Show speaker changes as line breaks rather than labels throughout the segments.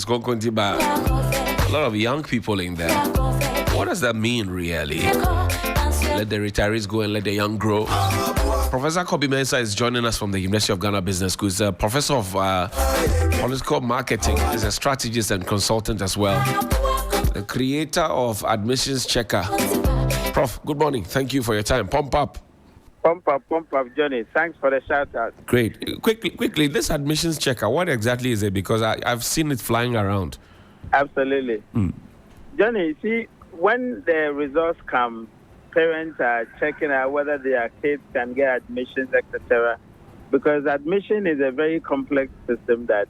Konkontiba. A lot of young people in there. What does that mean, really? Let the retirees go and let the young grow. Professor Kobe Mensah is joining us from the University of Ghana Business School. He's a professor of political marketing. He's a strategist and consultant as well. The creator of Admissions Checker. Prof, good morning. Thank you for your time. Pump up,
Johnny. Thanks for the shout out.
Great. Quickly, this Admissions Checker, what exactly is it? Because I've seen it flying around.
Absolutely. Johnny, see, when the results come, parents are checking out whether their kids can get admissions, etc. Because admission is a very complex system that,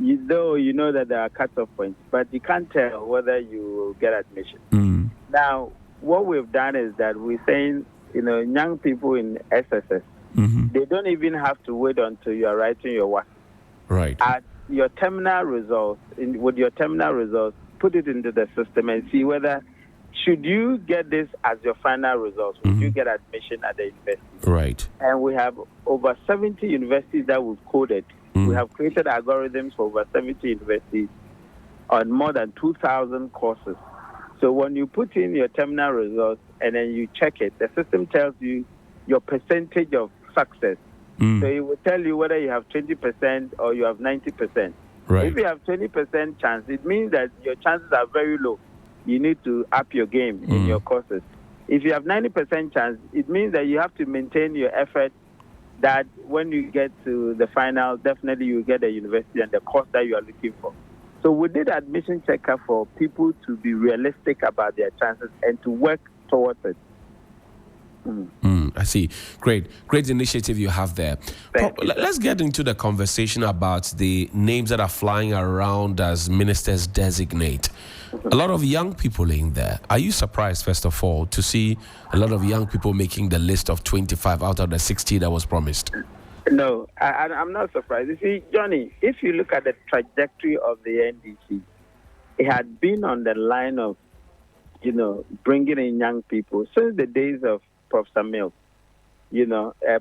you know that there are cut-off points, but you can't tell whether you will get admission. Now, what we've done is that we're saying, young people in SSS, they don't even have to wait until you are writing your work.
Right.
At your terminal results, with your terminal results, put it into the system and see whether, should you get this as your final results, would you get admission at the university?
Right.
And we have over 70 universities that we've coded. We have created algorithms for over 70 universities on more than 2,000 courses. So when you put in your terminal results and then you check it, the system tells you your percentage of success. So it will tell you whether you have 20% or you have 90%.
Right.
If you have 20% chance, it means that your chances are very low. You need to up your game in your courses. If you have 90% chance, it means that you have to maintain your effort, that when you get to the final, definitely you will get a university and the course that you are looking for. So we did admission checker for people to be realistic about their chances and to work towards it.
I see. Great initiative you have there. Let's get into the conversation about the names that are flying around as ministers designate. A lot of young people in there. Are you surprised, first of all, to see a lot of young people making the list of 25 out of the 60 that was promised?
No, I'm not surprised. You see, Johnny, if you look at the trajectory of the NDC, it had been on the line of, bringing in young people since the days of Professor Mills.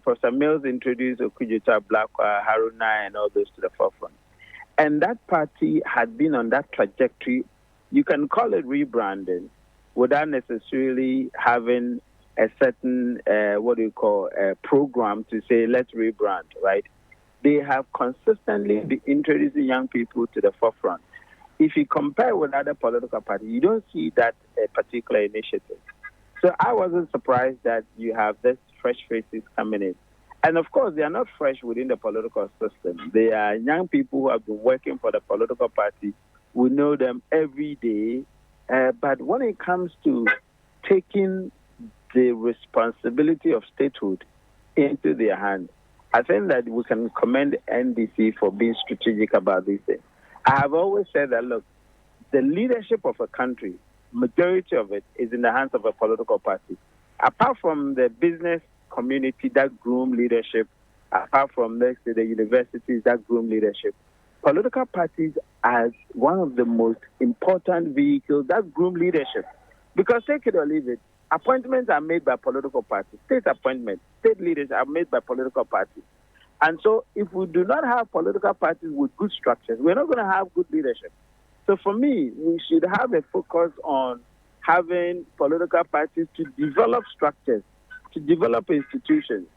Professor Mills introduced Okudzeto Ablakwa, Haruna, and all those to the forefront. And that party had been on that trajectory. You can call it rebranding without necessarily having a certain, program to say, let's rebrand, right? They have consistently been introducing young people to the forefront. If you compare with other political parties, you don't see that particular initiative. So I wasn't surprised that you have this fresh faces coming in. And of course, they are not fresh within the political system. They are young people who have been working for the political party. We know them every day. But when it comes to taking the responsibility of statehood into their hands, I think that we can commend NDC for being strategic about these things. I have always said that, look, the leadership of a country, majority of it is in the hands of a political party. Apart from the business community that groom leadership, apart from, let's say, the universities that groom leadership, political parties are one of the most important vehicles that groom leadership. Because take it or leave it, appointments are made by political parties. State appointments, state leaders are made by political parties. And so if we do not have political parties with good structures, we're not going to have good leadership. So for me, we should have a focus on having political parties to develop structures, to develop institutions.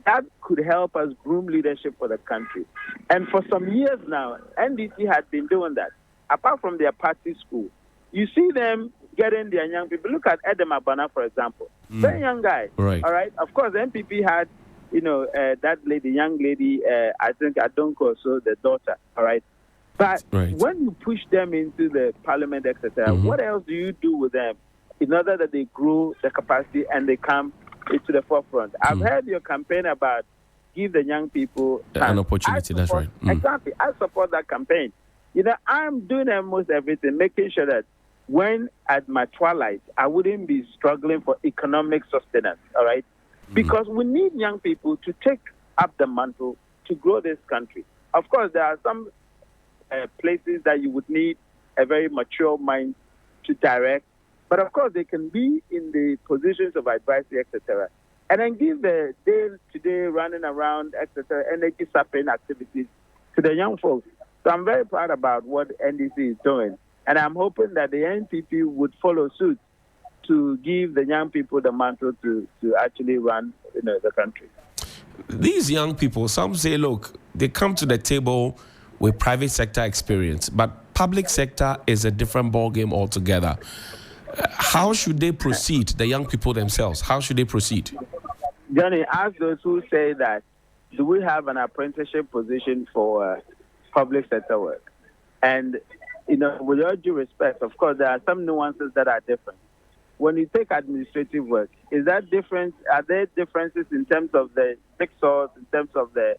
That could help us groom leadership for the country. And for some years now, NDC had been doing that. Apart from their party school, you see them getting their young people. Look at Edem Abana, for example. Very young guy.
Right.
All right. Of course, the NPP had, that lady, young lady, I think Adonko also, the daughter. All right. But when you push them into the parliament, etc., what else do you do with them in order that they grow the capacity and they come to the forefront? I've heard your campaign about give the young people
an opportunity. That's right.
Exactly. I support that campaign. I'm doing almost everything, making sure that when at my twilight, I wouldn't be struggling for economic sustenance, all right? Because we need young people to take up the mantle to grow this country. Of course, there are some places that you would need a very mature mind to direct, but of course, they can be in the positions of advisory, etc., and then give the day-to-day running around, etc., energy-sapping activities to the young folks. So I'm very proud about what NDC is doing. And I'm hoping that the NPP would follow suit to give the young people the mantle to actually run the country.
These young people, some say, look, they come to the table with private sector experience, but public sector is a different ballgame altogether. How should they proceed, the young people themselves? How should they proceed?
Johnny, ask those who say that, do we have an apprenticeship position for public sector work? And, with all due respect, of course, there are some nuances that are different. When you take administrative work, is that different? Are there differences in terms of the jigsaws, in terms of the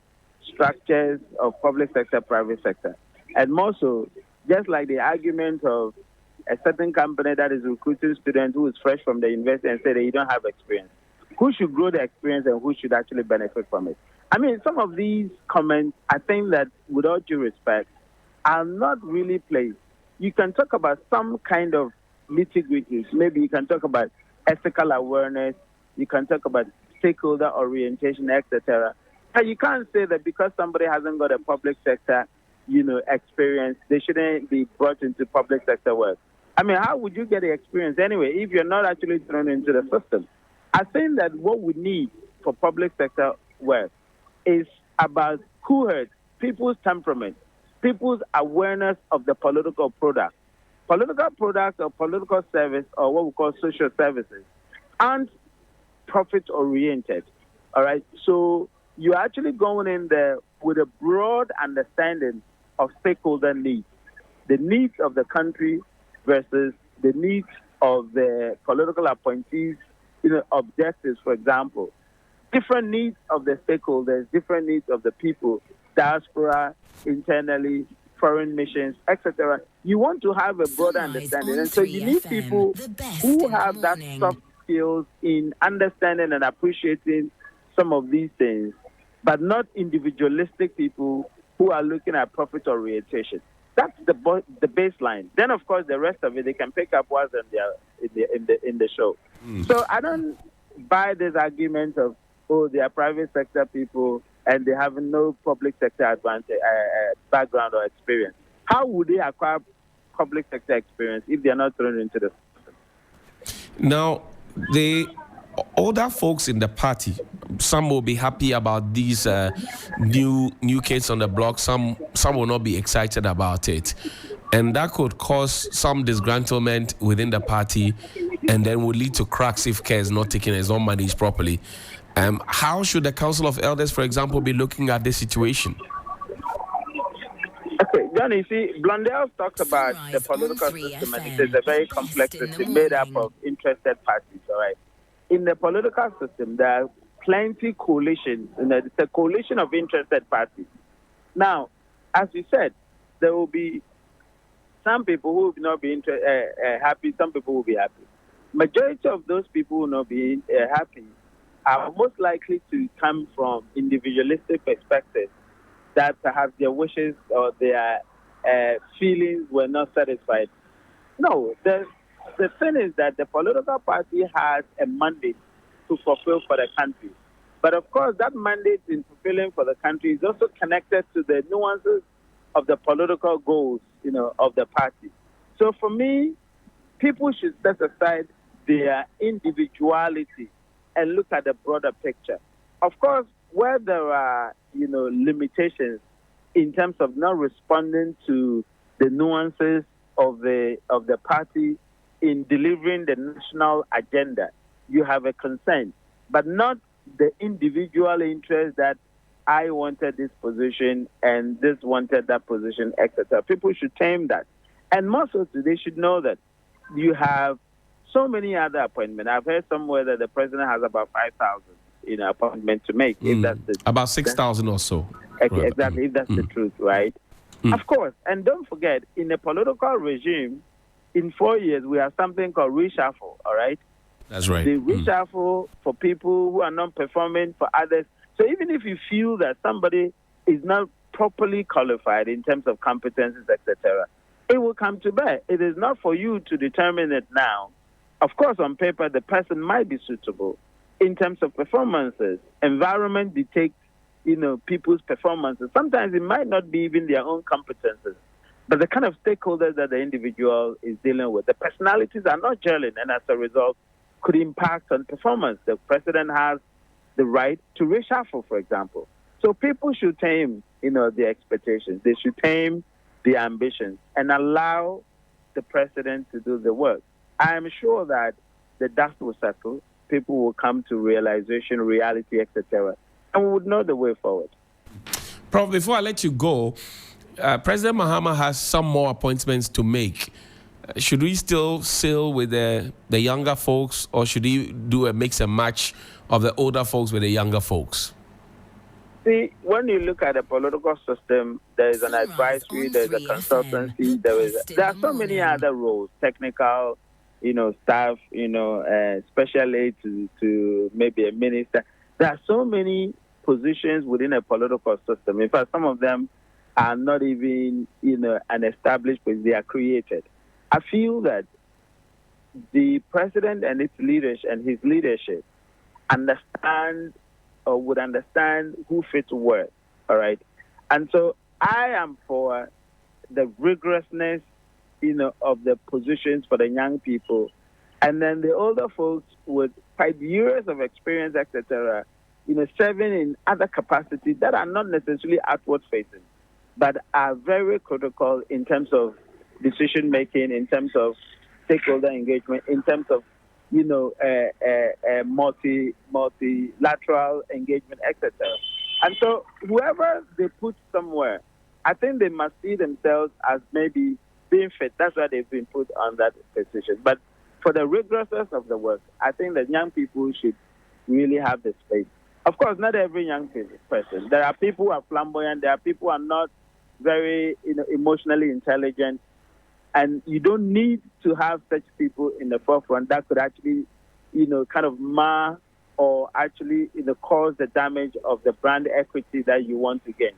structures of public sector, private sector? And more so, just like the argument of a certain company that is recruiting students who is fresh from the university and say that you don't have experience. Who should grow the experience and who should actually benefit from it? I mean, some of these comments, I think that, with all due respect, are not really placed. You can talk about some kind of nitty-gritties. Maybe you can talk about ethical awareness. You can talk about stakeholder orientation, etc. But you can't say that because somebody hasn't got a public sector, experience, they shouldn't be brought into public sector work. I mean, how would you get the experience anyway if you're not actually thrown into the system? I think that what we need for public sector work is about coolhead, people's temperament, people's awareness of the political product. Political products or political service, or what we call social services, aren't profit-oriented, all right? So you're actually going in there with a broad understanding of stakeholder needs, the needs of the country versus the needs of the political appointees, objectives, for example. Different needs of the stakeholders, different needs of the people, diaspora, internally, foreign missions, etc. You want to have a broader understanding. And so you need people who have that soft skills in understanding and appreciating some of these things, but not individualistic people who are looking at profit orientation. That's the baseline. Then, of course, the rest of it, they can pick up whilst they're in the show. So I don't buy this argument of, they are private sector people and they have no public sector advantage, background or experience. How would they acquire public sector experience if they are not thrown into the system?
Now, the older folks in the party, some will be happy about these new kids on the block. Some will not be excited about it. And that could cause some disgruntlement within the party and then would lead to cracks if care is not taken and is not managed properly. How should the Council of Elders, for example, be looking at this situation?
Okay, Johnny, you see, Blondell talks about the political system, and it is a very complex system made up of interested parties, all right? In the political system, there are plenty coalitions, it's a coalition of interested parties. Now, as you said, there will be some people who will not be happy, some people will be happy. Majority of those people who will not be happy are most likely to come from individualistic perspectives that perhaps their wishes or their feelings were not satisfied. No, the thing is that the political party has a mandate to fulfill for the country. But of course, that mandate in fulfilling for the country is also connected to the nuances of the political goals, of the party. So for me, people should set aside their individuality and look at the broader picture. Of course, where there are, limitations in terms of not responding to the nuances of the party in delivering the national agenda, you have a concern, but not the individual interest that I wanted this position and this wanted that position, etc. People should tame that. And more so, they should know that you have so many other appointments. I've heard somewhere that the president has about 5,000 appointments to make. If that's
about 6,000 or so.
Okay, exactly, if that's the truth, right? Of course. And don't forget, in a political regime, in 4 years, we have something called reshuffle, all right?
That's right.
The reshuffle for people who are not performing, for others. So even if you feel that somebody is not properly qualified in terms of competencies, etc., it will come to bear. It is not for you to determine it now. Of course, on paper, the person might be suitable in terms of performances. Environment dictates people's performances. Sometimes it might not be even their own competences, but the kind of stakeholders that the individual is dealing with. The personalities are not gelling, and as a result, could impact on performance. The president has the right to reshuffle, for example. So people should tame, their expectations. They should tame their ambitions and allow the president to do the work. I am sure that the dust will settle, people will come to realization, reality, etc., and we would know the way forward.
Prof, before I let you go, President Mahama has some more appointments to make. Should we still sail with the younger folks, or should he do a mix and match of the older folks with the younger folks?
See, when you look at the political system, there is an advisory, there is a consultancy, there are so many other roles, technical, staff, special aid to maybe a minister. There are so many positions within a political system. In fact, some of them are not even, an established place. They are created. I feel that the president and his leadership understand or would understand who fits where, all right? And so I am for the rigorousness, of the positions for the young people, and then the older folks with 5 years of experience, etc., serving in other capacities that are not necessarily outward-facing, but are very critical in terms of decision-making, in terms of stakeholder engagement, in terms of, multilateral engagement, etc. And so whoever they put somewhere, I think they must see themselves as maybe being fit. That's why they've been put on that position. But for the rigorousness of the work, I think that young people should really have the space. Of course, not every young person. There are people who are flamboyant. There are people who are not very emotionally intelligent. And you don't need to have such people in the forefront that could actually, kind of mar or actually, cause the damage of the brand equity that you want to gain.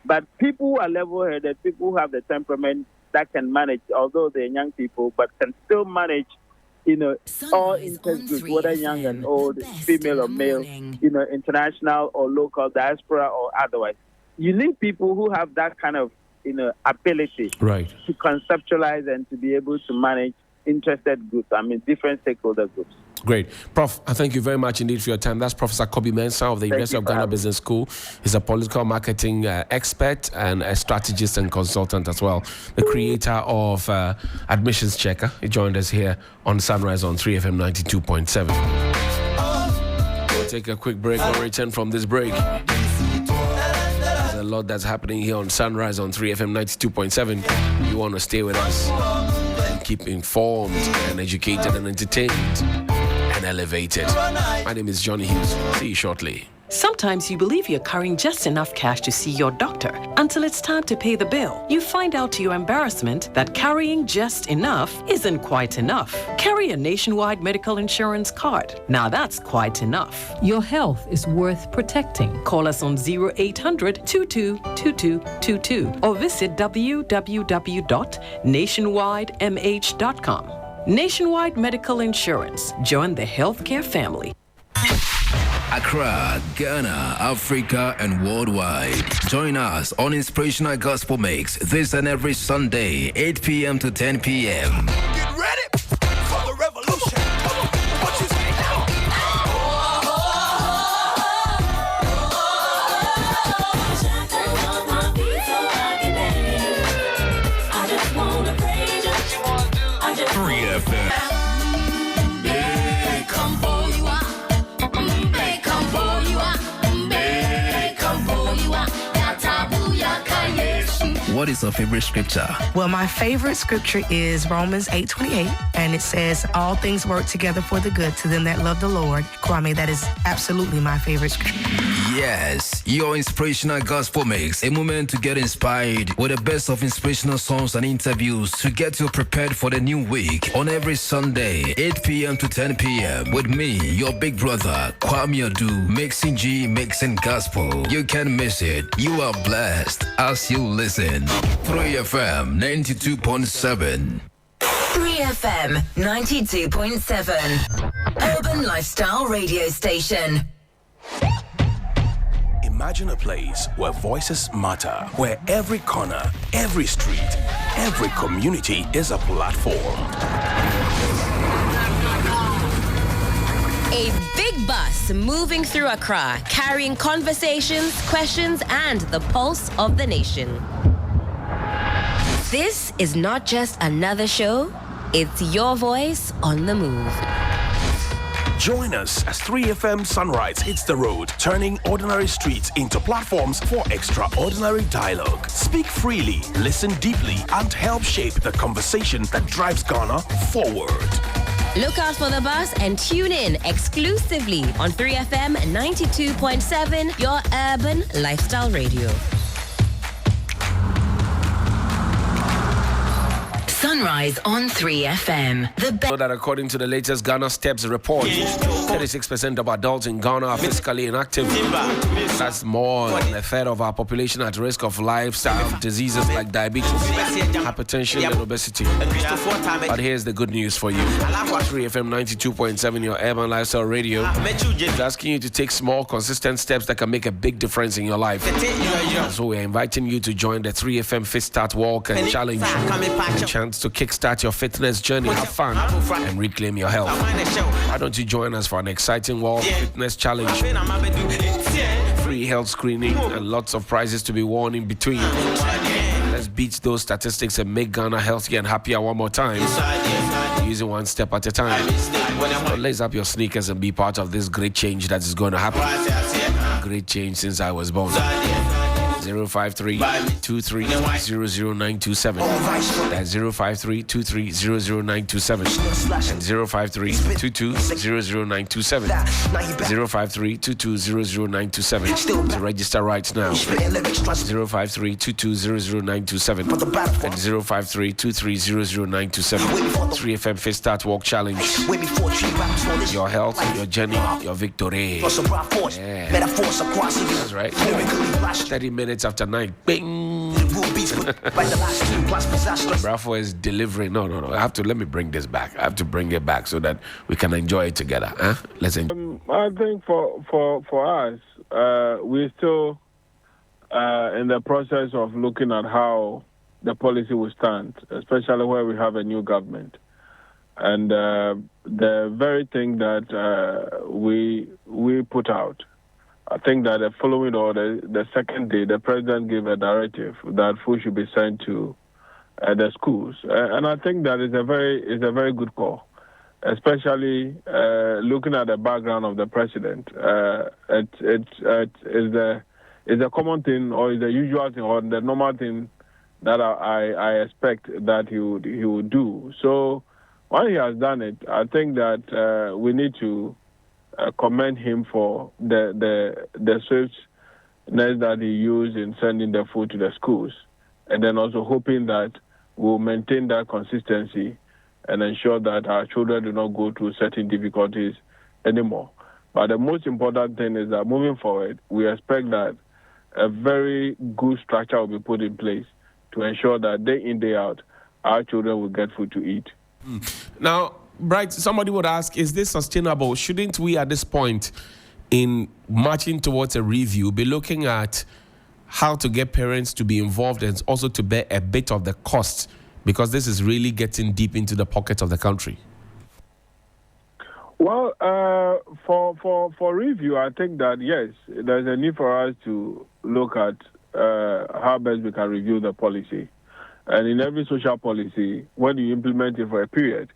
But people who are level-headed, people who have the temperament that can manage, although they're young people, but can still manage, all interest groups, whether young and old, female or male, international or local, diaspora or otherwise. You need people who have that kind of, ability to conceptualize and to be able to manage interested groups, different stakeholder groups.
Great. Prof, I thank you very much indeed for your time. That's Professor Kobe Mensah of the University of Ghana Business School. He's a political marketing expert and a strategist and consultant as well. The creator of Admissions Checker. He joined us here on Sunrise on 3FM 92.7. We'll take a quick break. We'll return from this break. There's a lot that's happening here on Sunrise on 3FM 92.7. You want to stay with us and keep informed and educated and entertained and elevated. My name is Johnny Hughes. See you shortly.
Sometimes you believe you're carrying just enough cash to see your doctor until it's time to pay the bill. You find out to your embarrassment that carrying just enough isn't quite enough. Carry a nationwide medical insurance card. Now that's quite enough.
Your health is worth protecting.
Call us on 0800 222222 or visit www.nationwidemh.com. Nationwide Medical Insurance. Join the healthcare family.
Accra, Ghana, Africa, and worldwide. Join us on Inspirational Gospel Mix this and every Sunday, 8 p.m. to 10 p.m.
Get ready for the revolution. Come on, what you say now? I just wanna praise you.
3FM. What is your favorite scripture?
Well, my favorite scripture is Romans 8:28, and it says, all things work together for the good to them that love the Lord. Kwame, that is absolutely my favorite scripture.
Yes, your Inspirational Gospel Mix, a moment to get inspired with the best of inspirational songs and interviews to get you prepared for the new week on every Sunday, 8 p.m. to 10 p.m. with me, your big brother, Kwame Adu, mixing G, mixing gospel. You can't miss it. You are blessed as you listen. 3FM 92.7.
3FM 92.7. Urban Lifestyle Radio Station.
Imagine a place where voices matter, where every corner, every street, every community is a platform.
A big bus moving through Accra, carrying conversations, questions, and the pulse of the nation. This is not just another show, it's your voice on the move.
Join us as 3FM Sunrise hits the road, turning ordinary streets into platforms for extraordinary dialogue. Speak freely, listen deeply, and help shape the conversation that drives Ghana forward.
Look out for the bus and tune in exclusively on 3FM 92.7, your urban lifestyle radio.
Sunrise on 3FM. The
Know that according to the latest Ghana Steps report, 36% of adults in Ghana are physically inactive. That's more than a third of our population at risk of lifestyle diseases like diabetes, hypertension, and obesity. But here's the good news for you. 3FM 92.7, your urban lifestyle radio, is asking you to take small, consistent steps that can make a big difference in your life. So we're inviting you to join the 3FM Fit Start Walk and Challenge. A chance to kickstart your fitness journey, have fun, and reclaim your health. Why don't you join us for an exciting World Fitness Challenge? Free health screening and lots of prizes to be won in between. Let's beat those statistics and make Ghana healthier and happier one more time, using one step at a time. So lace up your sneakers and be part of this great change that is going to happen. Great change since I was born. 053-23-00927. That's 053-23-00927. And 053-22-00927. 053-22-00927. To register right now. 053-22-00927. And 053-23-00927. 3FM Fit Start Walk Challenge. Your health, your journey, your victory. Yeah. That's right. 30 minutes after 9. Bing! Bravo is delivering. No. Let me bring this back. I have to bring it back so that we can enjoy it together. Huh? Let's enjoy.
I think for us, we're still in the process of looking at how the policy will stand, especially where we have a new government. And the very thing that we put out, I think that the following or the second day, the president gave a directive that food should be sent to the schools, and I think that is a very good call, especially looking at the background of the president. It's a common thing, or is the usual thing, or the normal thing that I expect that he would do. So while he has done it, I think that we need to commend him for the swiftness that he used in sending the food to the schools, and then also hoping that we'll maintain that consistency and ensure that our children do not go through certain difficulties anymore. But the most important thing is that moving forward, we expect that a very good structure will be put in place to ensure that day in, day out, our children will get food to eat.
Now, Bright, somebody would ask, is this sustainable? Shouldn't we at this point, in marching towards a review, be looking at how to get parents to be involved and also to bear a bit of the cost? Because this is really getting deep into the pocket of the country.
Well, for review, I think that, yes, there's a need for us to look at how best we can review the policy. And in every social policy, when you implement it for a period,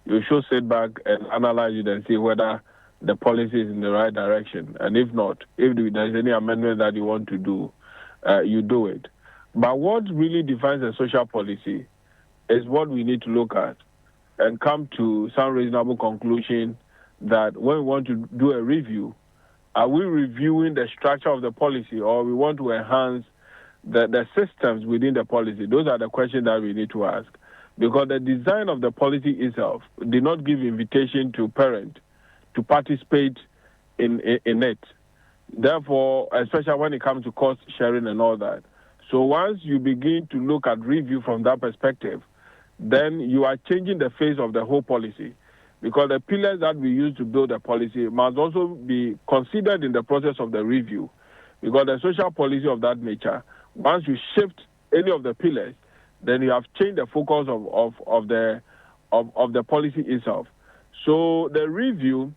you should sit back and analyze it and see whether the policy is in the right direction. And if not, if there's any amendment that you want to do, you do it. But what really defines a social policy is what we need to look at and come to some reasonable conclusion that when we want to do a review, are we reviewing the structure of the policy, or we want to enhance the systems within the policy? Those are the questions that we need to ask. Because the design of the policy itself did not give invitation to parents to participate in it. Therefore, especially when it comes to cost sharing and all that. So once you begin to look at review from that perspective, then you are changing the face of the whole policy. Because the pillars that we use to build a policy must also be considered in the process of the review. Because the social policy of that nature, once you shift any of the pillars, then you have changed the focus of the policy itself. So the review,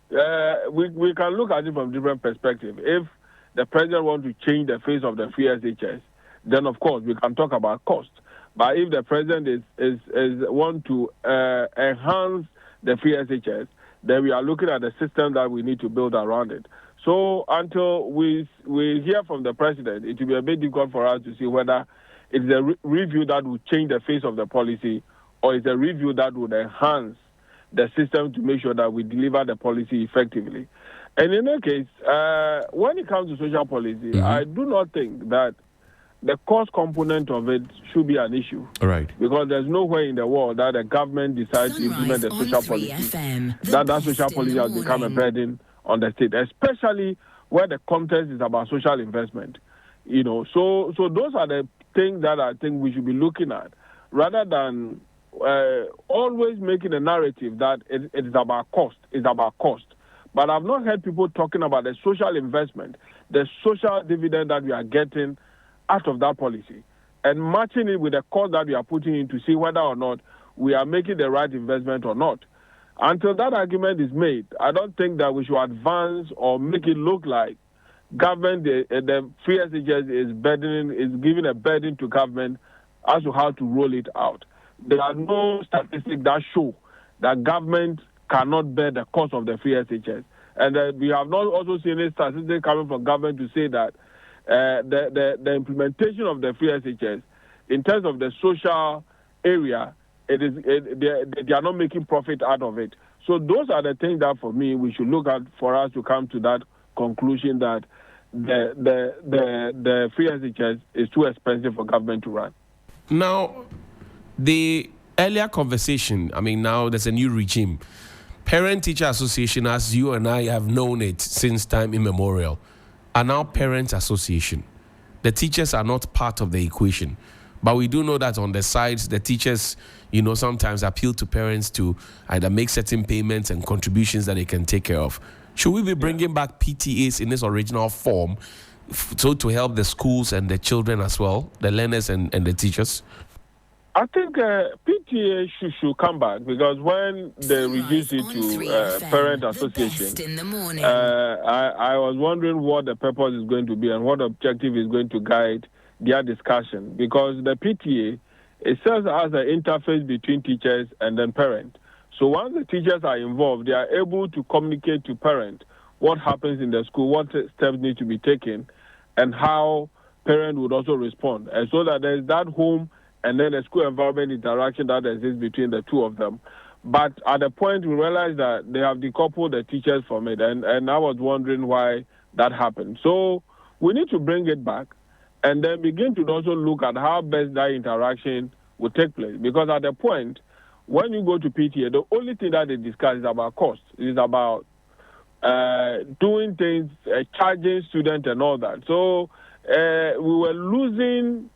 we can look at it from different perspectives. If the president wants to change the face of the free SHS, then of course we can talk about cost. But if the president is want to enhance the free SHS, then we are looking at the system that we need to build around it. So until we hear from the president, it will be a bit difficult for us to see whether it's a review that will change the face of the policy or it's a review that would enhance the system to make sure that we deliver the policy effectively. And in any case, when it comes to social policy, I do not think that the cost component of it should be an issue.
All right.
Because there's nowhere in the world that the government decides to implement the social policy. That social policy has become a burden on the state, especially where the context is about social investment. So those are the things that I think we should be looking at, rather than always making a narrative that it is about cost. It's about cost. But I've not heard people talking about the social investment, the social dividend that we are getting out of that policy, and matching it with the cost that we are putting in to see whether or not we are making the right investment or not. Until that argument is made, I don't think that we should advance or make it look like government, the free SHS is giving a burden to government as to how to roll it out. There are no statistics that show that government cannot bear the cost of the free SHS. And we have not also seen any statistics coming from government to say that the implementation of the free SHS, in terms of the social area, they are not making profit out of it. So those are the things that, for me, we should look at for us to come to that conclusion that the free SHS is too expensive for government to run.
Now, the earlier conversation, now there's a new regime. Parent-Teacher Association, as you and I have known it since time immemorial, are now Parents Association. The teachers are not part of the equation. But we do know that on the sides, the teachers, sometimes appeal to parents to either make certain payments and contributions that they can take care of. Should we be bringing back PTAs in this original form so to help the schools and the children as well, the learners and the teachers?
I think PTA should come back, because when they reduced it to Parent Association, I was wondering what the purpose is going to be and what objective is going to guide their discussion, because the PTA, it serves as an interface between teachers and then parents. So once the teachers are involved, they are able to communicate to parents what happens in the school, what steps need to be taken, and how parents would also respond. And so that there's that home and then the school environment interaction that exists between the two of them. But at the point, we realized that they have decoupled the teachers from it, and I was wondering why that happened. So we need to bring it back and then begin to also look at how best that interaction would take place. Because at the point, when you go to PTA, the only thing that they discuss is about cost. It is about doing things, charging students and all that. So we were losing,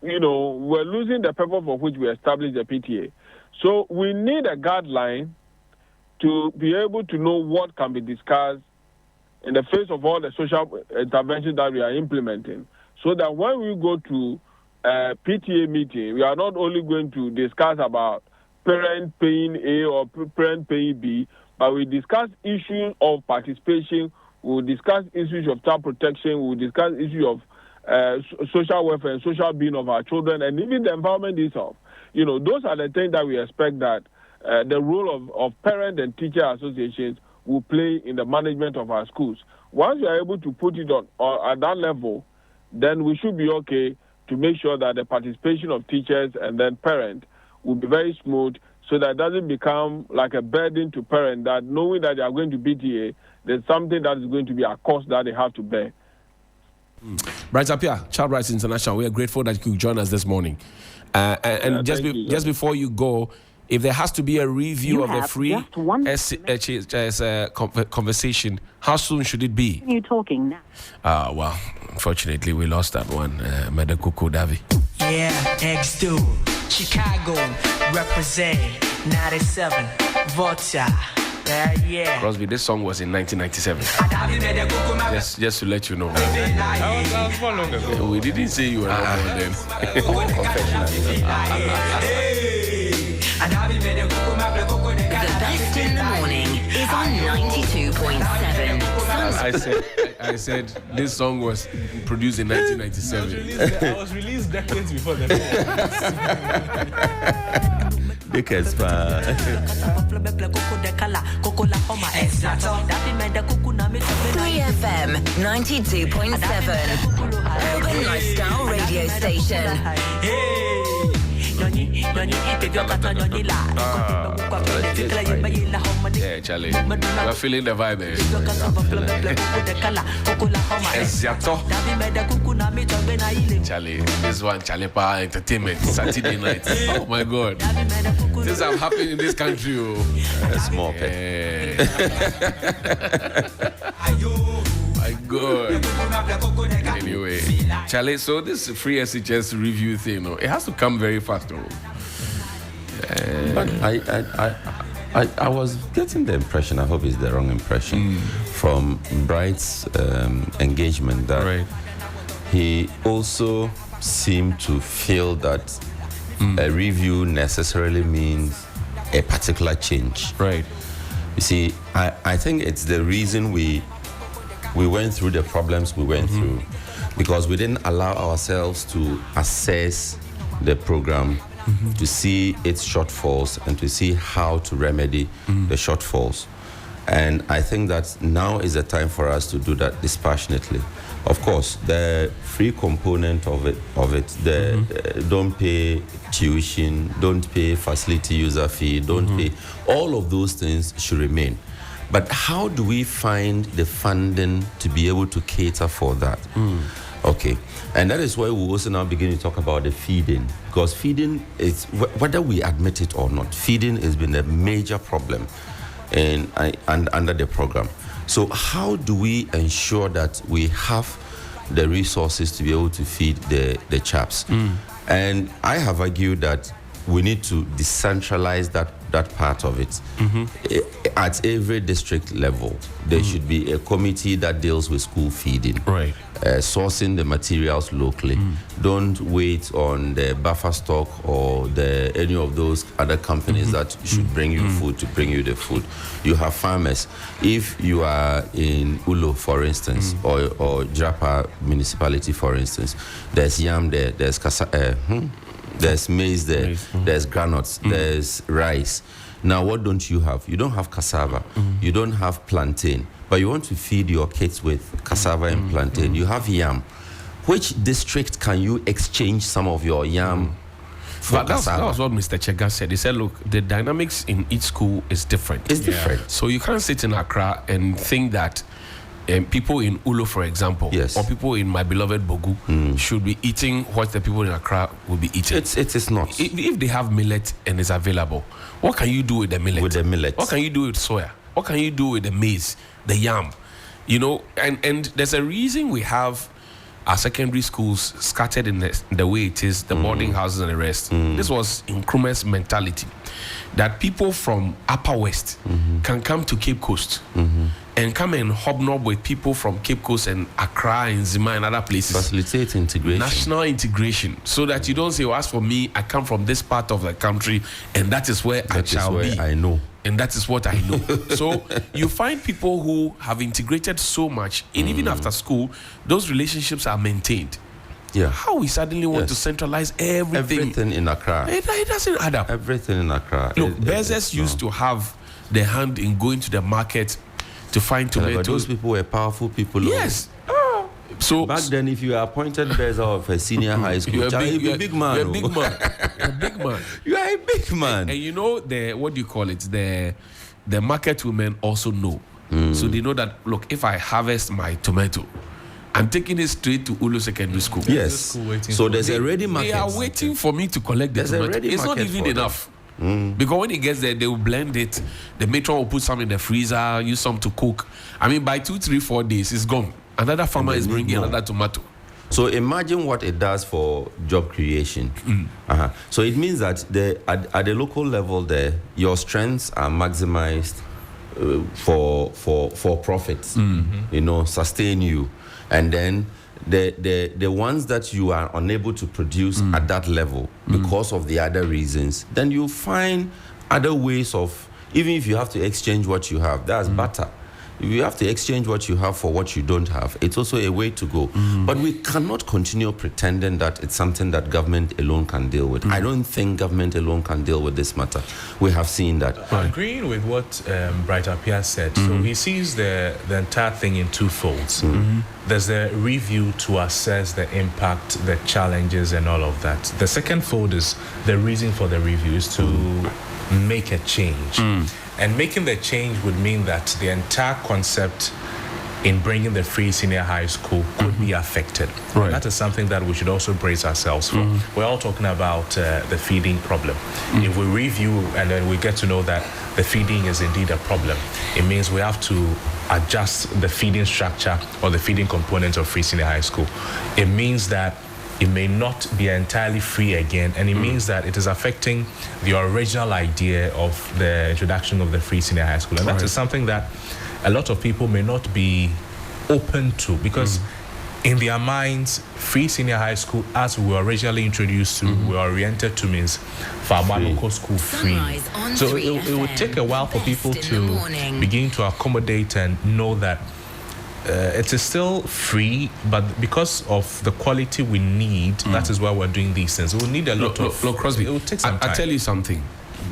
the purpose for which we established the PTA. So we need a guideline to be able to know what can be discussed in the face of all the social interventions that we are implementing, so that when we go to PTA meeting, we are not only going to discuss about parent paying A or parent paying B, but we discuss issues of participation, we'll discuss issues of child protection, we'll discuss issues of social welfare and social being of our children, and even the environment itself. Those are the things that we expect that the role of parent and teacher associations will play in the management of our schools. Once we are able to put it on at that level, then we should be okay to make sure that the participation of teachers and then parents will be very smooth, so that it doesn't become like a burden to parents, that knowing that they are going to PTA, there's something that is going to be a cost that they have to bear.
Bright Apia, Child Rights International, we are grateful that you could join us this morning. Just before you go, if there has to be a review of the free SHS conversation, how soon should it be?
Are you talking now?
Well, unfortunately, we lost that one, Medakuku Davi.
Yeah, X2, Chicago, represent 97, Volta,
Crosby, this song was in 1997. Just to let you know.
I was born long ago.
We didn't say you were not born then.
The best in the morning is on 92.7.
I said this song was produced in 1997.
I was released decades before that.
Because
3FM 92.7. Urban Lifestyle Radio Station.
Yeah, Charlie. We're feeling the vibe, eh? Charlie, this one, Charlie Power Entertainment, Saturday night. Oh my God. Things have happened in this country.
Small
pet. My God. Anyway, Charlie, so this free SHS review thing, it has to come very fast, though.
But I was getting the impression, I hope it's the wrong impression, from Bright's engagement that he also seemed to feel that a review necessarily means a particular change.
Right.
You see, I think it's the reason we went through the problems we went through, because we didn't allow ourselves to assess the program, to see its shortfalls and to see how to remedy the shortfalls. And I think that now is the time for us to do that dispassionately. Of course, the free component of it, don't pay tuition, don't pay facility user fee, don't pay, all of those things should remain. But how do we find the funding to be able to cater for that? Okay, and that is why we also now begin to talk about the feeding, because feeding is, whether we admit it or not, feeding has been a major problem under the program. So how do we ensure that we have the resources to be able to feed the chaps? And I have argued that we need to decentralize that part of it. At every district level, there should be a committee that deals with school feeding, sourcing the materials locally. Don't wait on the buffer stock or any of those other companies that should bring you food to bring you the food. You have farmers. If you are in Ulo, for instance, or Japa municipality, for instance, there's yam there, there's maize there, there's granules, there's rice. Now, what don't you have? You don't have cassava, you don't have plantain, but you want to feed your kids with cassava and plantain. You have yam. Which district can you exchange some of your yam for cassava?
That was what Mr. Chega said. He said, look, the dynamics in each school is different.
It's different.
So you can't sit in Accra and think that people in Ulo, for example, or people in my beloved Bogu should be eating what the people in Accra will be eating.
It is not.
If they have millet and it's available, what can you do with the millet? What can you do with soya? What can you do with the maize, the yam? You know, and there's a reason we have our secondary schools scattered in the way it is, the boarding houses and the rest. This was Nkrumah's mentality, that people from Upper West can come to Cape Coast and come and hobnob with people from Cape Coast and Accra and Zima and other places.
Facilitate integration.
National integration. So that you don't say, well, as for me, I come from this part of the country and that is where I shall be.
I know.
And that is what I know. So you find people who have integrated so much, and even after school, those relationships are maintained.
Yeah.
How we suddenly want to centralize everything.
Everything in Accra.
It doesn't add up.
Everything in Accra.
Look, Bezos used to have the hand in going to the market to find tomatoes.
But those people were powerful people.
Yes.
So back then, if you are appointed Bezos of a senior high school, you're a big man.
You're a big man. You're a big man.
You are a big man.
And you know what do you call it? The market women also know. So they know that, look, if I harvest my tomato, I'm taking it straight to Ulu Secondary School.
Yes. So there's a ready market.
They are waiting for me to collect the tomato. It's not even enough. Because when it gets there, they will blend it. The matron will put some in the freezer, use some to cook. I mean, by 2, 3, 4 days, it's gone. Another farmer is bringing another tomato.
So imagine what it does for job creation. So it means that at the local level there, your strengths are maximized for profits, sustain you, and then the ones that you are unable to produce at that level because of the other reasons, then you find other ways of, even if you have to exchange what you have, that's better. If you have to exchange what you have for what you don't have, it's also a way to go. But we cannot continue pretending that it's something that government alone can deal with. I don't think government alone can deal with this matter. We have seen that.
Agreeing with what Brighter Pierre said, so he sees the entire thing in two folds. There's the review to assess the impact, the challenges, and all of that. The second fold is the reason for the review is to make a change. And making the change would mean that the entire concept in bringing the free senior high school could be affected. Right. That is something that we should also brace ourselves for. We're all talking about the feeding problem. If we review and then we get to know that the feeding is indeed a problem, it means we have to adjust the feeding structure or the feeding components of free senior high school. It means that it may not be entirely free again, and it means that it is affecting the original idea of the introduction of the free senior high school. And that is something that a lot of people may not be open to, because in their minds, free senior high school, as we were originally introduced to, we were oriented to means local school free. So it would take a while for people to begin to accommodate and know that it is still free, but because of the quality we need, that is why we're doing these things. We'll need a lot of...
Look, Crosby,
it will take some time.
I tell you something.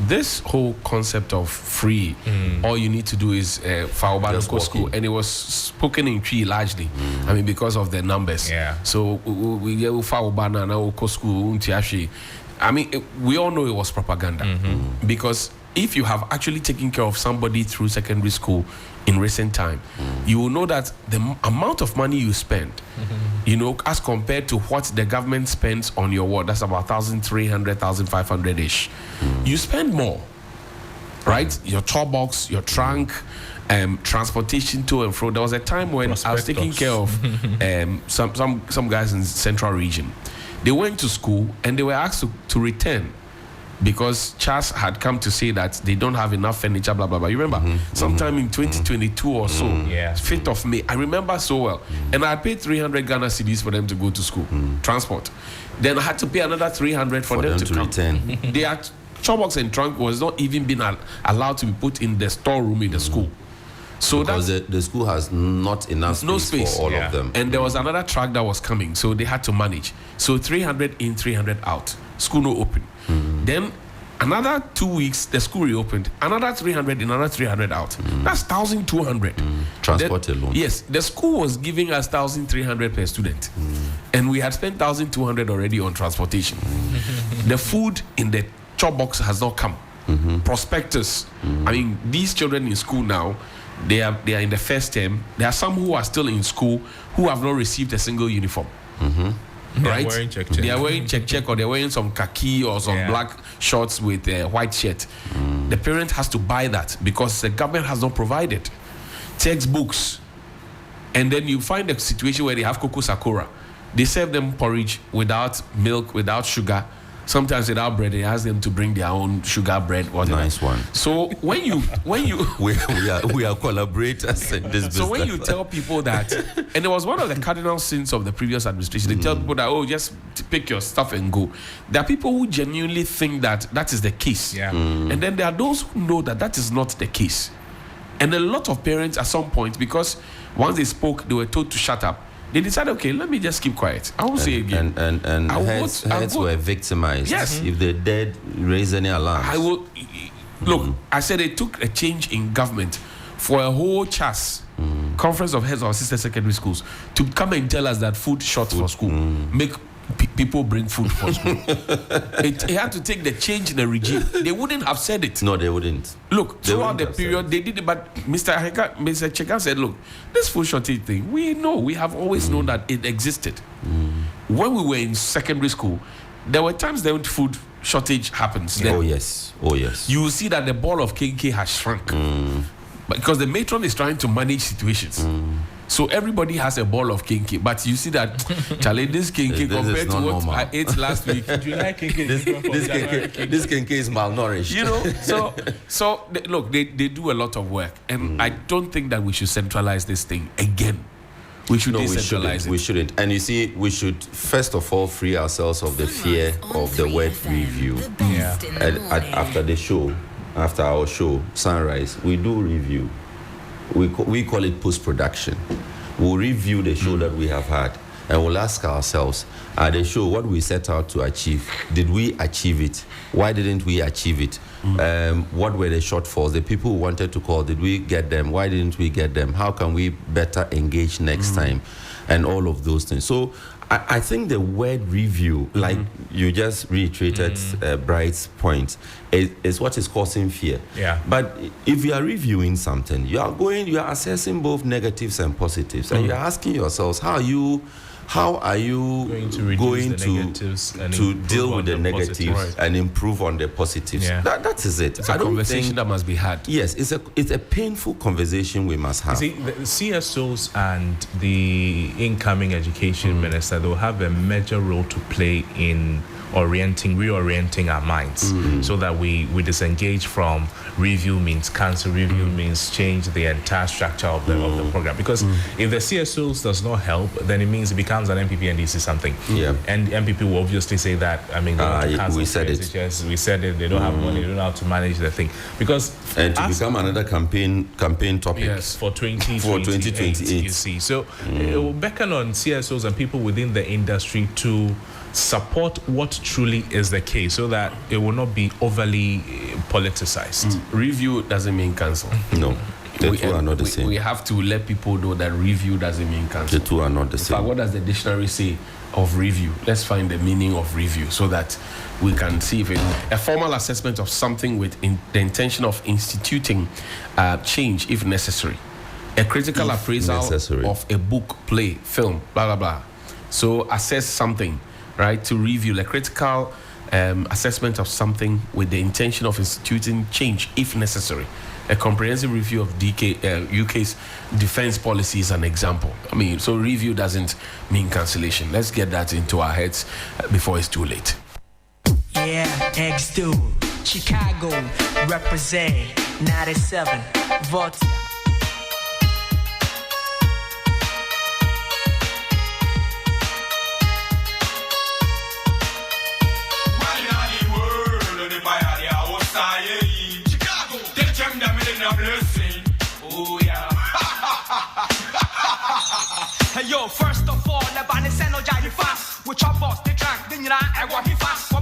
This whole concept of free, all you need to do is local school, and it was spoken in Tree largely. I mean, because of the numbers.
Yeah.
So we get Faobana now local school. I mean, we all know it was propaganda, because if you have actually taken care of somebody through secondary school in recent time, you will know that the amount of money you spend, as compared to what the government spends on your ward, that's about 1,300, 1,500-ish. You spend more, right? Your tour box, your trunk, transportation to and fro. There was a time when I was taking care of some guys in Central Region. They went to school and they were asked to return, because Charles had come to say that they don't have enough furniture, blah, blah, blah. You remember? Sometime in 2022 or so, 5th of May, I remember so well. And I had paid 300 Ghana cedis for them to go to school, transport. Then I had to pay another 300 for them to come.
Return.
Their chobox and trunk was not even being allowed to be put in the storeroom in the school. So
because the school has not enough space for all of them.
And there was another truck that was coming, so they had to manage. So 300 in, 300 out. School no open. Then another 2 weeks, the school reopened. Another 300 in, another 300 out. That's 1,200.
Transport alone.
Yes, the school was giving us 1,300 per student. And we had spent 1,200 already on transportation. The food in the chop box has not come. Prospectus. I mean, these children in school now, they are in the first term. There are some who are still in school who have not received a single uniform. Right? They are wearing check, or they're wearing some khaki or some black shorts with a white shirt. The parent has to buy that because the government has not provided textbooks. And then you find a situation where they have cocoa sakura. They serve them porridge without milk, without sugar, sometimes without bread. They ask them to bring their own sugar bread. Whatever.
Nice one.
So when you
we are collaborators in this business.
So when you tell people that, and it was one of the cardinal sins of the previous administration, they tell people that, just pick your stuff and go. There are people who genuinely think that that is the case. And then there are those who know that that is not the case. And a lot of parents at some point, because once they spoke, they were told to shut up. They decided, okay, let me just keep quiet. I won't say again.
And heads were victimized.
Yes.
If they dared raise any alarms.
I will. Look, I said they took a change in government for a whole CHAS, Conference of Heads of Sister Secondary Schools, to come and tell us that food short for school. Make people bring food for school. It had to take the change in the regime. They wouldn't have said it.
No, they wouldn't.
Look, throughout the period, they did it, but Mr. Cheka said, look, this food shortage thing, we have always known that it existed. When we were in secondary school, there were times that food shortage happens.
Oh, yes.
You will see that the ball of KK has shrunk. Because the matron is trying to manage situations. So everybody has a ball of kinky, but you see that Charlie, this kinky compared to what
normal.
I ate last week.
Do you like kinky?
This kinky is malnourished.
You know, so look, they do a lot of work, and I don't think that we should centralize this thing again. We should decentralize it.
We shouldn't. And you see, we should first of all free ourselves of the fear of the word review.
Yeah.
And after the show, after our show, Sunrise, we do review. We call it post-production. We'll review the show that we have had, and we'll ask ourselves, at the show, what we set out to achieve, did we achieve it? Why didn't we achieve it? What were the shortfalls? The people who wanted to call, did we get them? Why didn't we get them? How can we better engage next time? And all of those things. So I think the word review, like you just reiterated Bright's point, is what is causing fear.
Yeah.
But if you are reviewing something, you are assessing both negatives and positives, and you are asking yourselves, how are you going to deal with the negatives and improve on the positives?
Yeah.
That is it.
It's a conversation that must be had.
Yes, it's a painful conversation we must have.
See, the CSOs and the incoming education minister, they'll have a major role to play in reorienting our minds so that we disengage from review means cancel, review means change the entire structure of the program. Because if the CSOs does not help, then it means it becomes an MPP and DC something.
Yeah.
And MPP will obviously say that, I mean,
we said it.
We said it, they don't have money, they don't know how to manage the thing. Because
and to become another campaign topic.
Yes, for 2028, you see. So it will beckon on CSOs and people within the industry to support what truly is the case so that it will not be overly politicized.
Review doesn't mean cancel.
No, the two are not the same.
We have to let people know that review doesn't mean cancel.
The two are not the same.
But what does the dictionary say of review? Let's find the meaning of review so that we can see if a formal assessment of something with the intention of instituting change if necessary. A critical appraisal of a book, play, film, blah, blah, blah. So assess something, right? To review a critical assessment of something with the intention of instituting change if necessary. A comprehensive review of UK's defense policy is an example. I mean, so review doesn't mean cancellation. Let's get that into our heads before it's too late.
Yeah, X-Dude, Chicago, represent 97, vote.
Oh yeah. Hey yo, first of all, le ban send no jai fast. Which our boss the track, then you know I want he fast.